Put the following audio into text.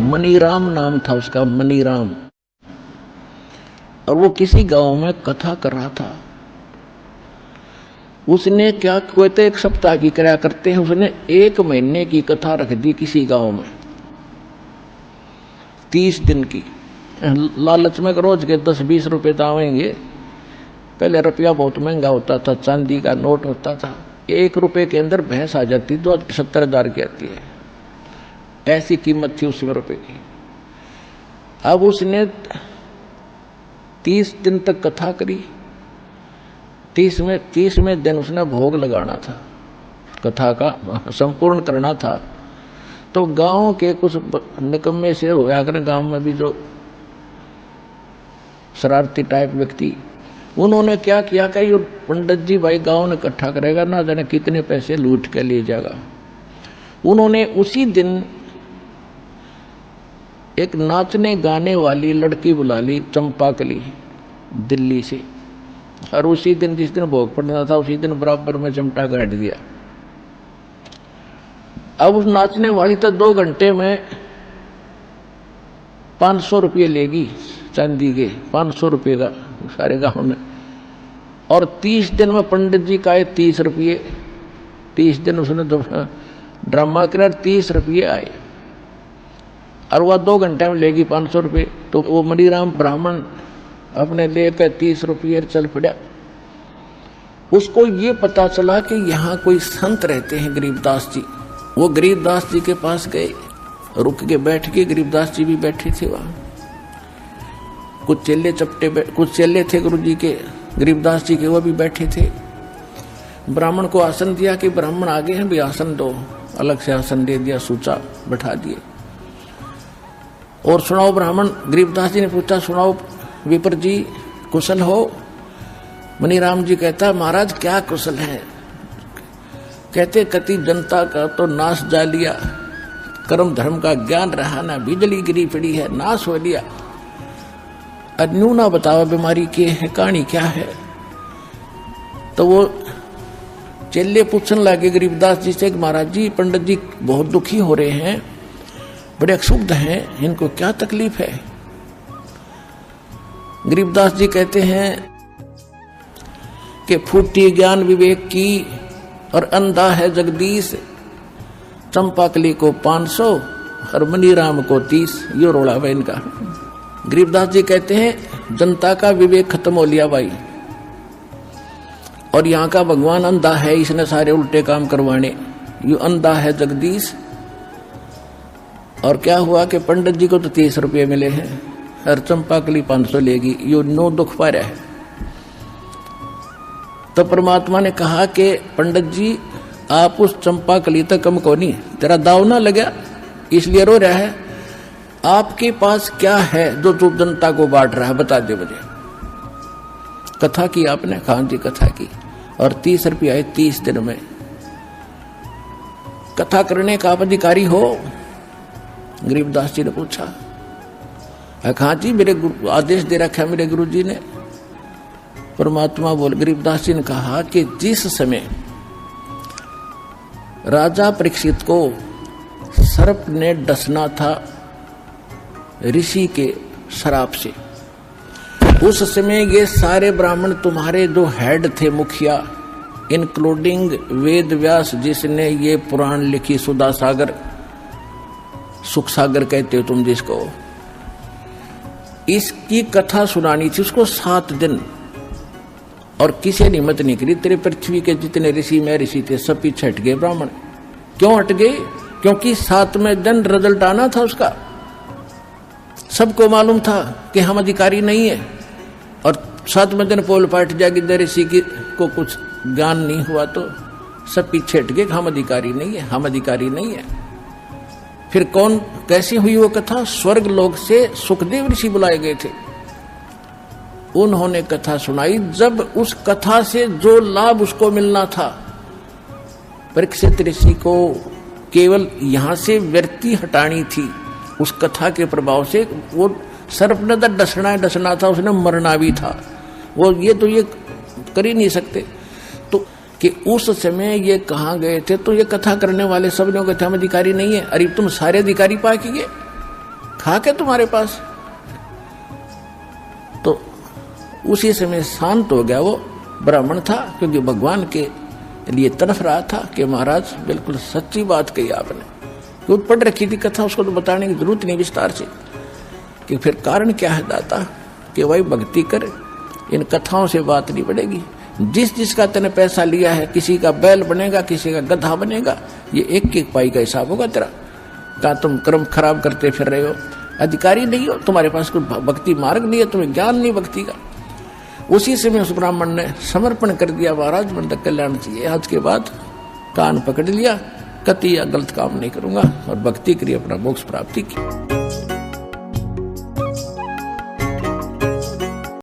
मनीराम नाम था उसका, मनीराम। और वो किसी गांव में कथा कर रहा था। उसने क्या कहते, एक सप्ताह की कराया करते हैं, उसने 1 महीने की कथा रख दी किसी गांव में, 30 दिन की। लालच में रोज के 10-20 रुपए तो आवेंगे। पहले रुपया बहुत महंगा होता था, चांदी का नोट होता था। 1 रुपए के अंदर भैंस आ जाती तो 70,000 की आती है, ऐसी कीमत थी उसमें रुपए की। अब उसने 30 दिन तक कथा करी। 30वें दिन उसने भोग लगाना था, कथा का संपूर्ण करना था। तो गांव के कुछ निकम्मे से होया कर, गांव में भी जो शरारती टाइप व्यक्ति, उन्होंने क्या किया कि ये पंडित जी भाई गांव ने इकट्ठा करेगा, ना जाने कितने पैसे लूट के ले जाएगा। उन्होंने उसी दिन एक नाचने गाने वाली लड़की बुला ली, चंपाकली, दिल्ली से। और उसी दिन, जिस दिन भोग पड़ना था, उसी दिन बराबर में चमटा काट दिया। अब उस नाचने वाली तो 2 घंटे में 500 रुपये लेगी, चांदी के 500 रुपये का सारे गांव में। और 30 दिन में पंडित जी का आए 30 रुपये। 30 दिन उसने ड्रामा करा, 30 रुपये आए। और वह 2 घंटे में लेगी 500 रुपये। तो वो मनीराम ब्राह्मण अपने लेकर 30 रुपये चल पड़ा। उसको ये पता चला कि यहाँ कोई संत रहते हैं, गरीबदास जी। वो गरीबदास जी के पास गए, रुक के बैठ के, गरीबदास जी भी बैठे थे वहां। कुछ चेले थे गुरु जी के, गरीबदास जी के, वो भी बैठे थे। ब्राह्मण को आसन दिया कि ब्राह्मण आगे हैं भी आसन दो, अलग से आसन दे दिया, सूचा बैठा दिए। और सुनाओ ब्राह्मण, गरीबदास जी ने पूछा, सुनाओ विपर जी, कुशल हो? मनीराम जी कहता, महाराज क्या कुशल है? कहते, कति जनता का तो नाश जा लिया, कर्म धर्म का ज्ञान रहा ना, बिजली गिरी पड़ी है, नाश हो लिया। अज्ञू ना बताओ बीमारी की है, कहानी क्या है? तो वो चेले पूछने लगे गरीबदास जी से, महाराज जी पंडित जी बहुत दुखी हो रहे हैं, बड़े अक्षुब्ध हैं, इनको क्या तकलीफ है? गरीबदास जी कहते हैं कि फूटी ज्ञान विवेक की और अंधा है जगदीश, चंपाकली को 500 और मनीराम को 30। यो रोड़ा है इनका। गरीबदास जी कहते हैं जनता का विवेक खत्म हो लिया भाई, और यहाँ का भगवान अंधा है, इसने सारे उल्टे काम करवाने। यो अंधा है जगदीश। और क्या हुआ कि पंडित जी को तो 30 रुपये मिले हैं और चंपाकली 500 लेगी। यो 9 दुख पा रहा है। तो परमात्मा ने कहा कि पंडित जी आप उस चंपाकली तक कम को नहीं, तेरा दाव ना लगा इसलिए रो रहा है। आपके पास क्या है जो जनता को बांट रहा है, बता दे मुझे। कथा की आपने? खान जी कथा की, और 30 रुपये आए 30 दिन में। कथा करने का आप अधिकारी हो? गरीबदास जी ने पूछा। हाँ जी, मेरे आदेश दे रखा है मेरे गुरु जी ने। परमात्मा बोल, गरीबदास जी ने कहा कि जिस समय राजा परीक्षित को सर्प ने डसना था ऋषि के श्राप से, उस समय ये सारे ब्राह्मण तुम्हारे जो हेड थे, मुखिया, इंक्लूडिंग वेद व्यास जिसने ये पुराण लिखी, सुधा सागर, सुख सागर कहते हो तुम जिसको, इसकी कथा सुनानी थी उसको 7 दिन। और किसी ने हिम्मत नहीं करी। तेरे पृथ्वी के जितने ऋषि में ऋषि थे सब पीछे हट गए ब्राह्मण। क्यों हट गए? क्योंकि 7वें दिन रिजल्ट आना था उसका। सबको मालूम था कि हम अधिकारी नहीं है, और 7वें दिन पोल पाट जाएगी, ऋषि को कुछ ज्ञान नहीं हुआ तो सब पीछे हट गए, हम अधिकारी नहीं है, हम अधिकारी नहीं है। फिर कौन, कैसी हुई वो कथा? स्वर्ग लोक से सुखदेव ऋषि बुलाए गए थे, उन्होंने कथा सुनाई। जब उस कथा से जो लाभ उसको मिलना था, परीक्षित ऋषि को केवल यहां से व्यक्ति हटानी थी उस कथा के प्रभाव से। वो सर्प ने तो डसना था, उसने मरना भी था। वो ये कर ही नहीं सकते। तो कि उस समय ये कहाँ गए थे, तो ये कथा करने वाले सब लोग थे हम अधिकारी नहीं है। अरे तुम सारे अधिकारी पा के गए, था क्या तुम्हारे पास? तो उसी समय शांत हो गया वो ब्राह्मण था, क्योंकि भगवान के लिए तड़फ रहा था कि महाराज बिल्कुल सच्ची बात कही आपने। जो पढ़ रखी थी कथा, उसको तो बताने की जरूरत नहीं विस्तार से कि फिर कारण क्या है दाता, कि वही भक्ति कर, इन कथाओं से बात नहीं बढ़ेगी। जिस जिसका तने पैसा लिया है, किसी का बैल बनेगा, किसी का गधा बनेगा, ये एक एक पाई का हिसाब होगा तेरा। क्या तुम कर्म खराब करते फिर रहे हो? अधिकारी नहीं हो, तुम्हारे पास कोई भक्ति मार्ग नहीं है, तुम्हें ज्ञान नहीं भक्ति का। उसी समय उस ब्राह्मण ने समर्पण कर दिया, महाराज मन तक कल्याण चाहिए, आज के बाद कान पकड़ लिया, कति या गलत काम नहीं करूंगा, और भक्ति करी, अपना मोक्ष प्राप्ति की।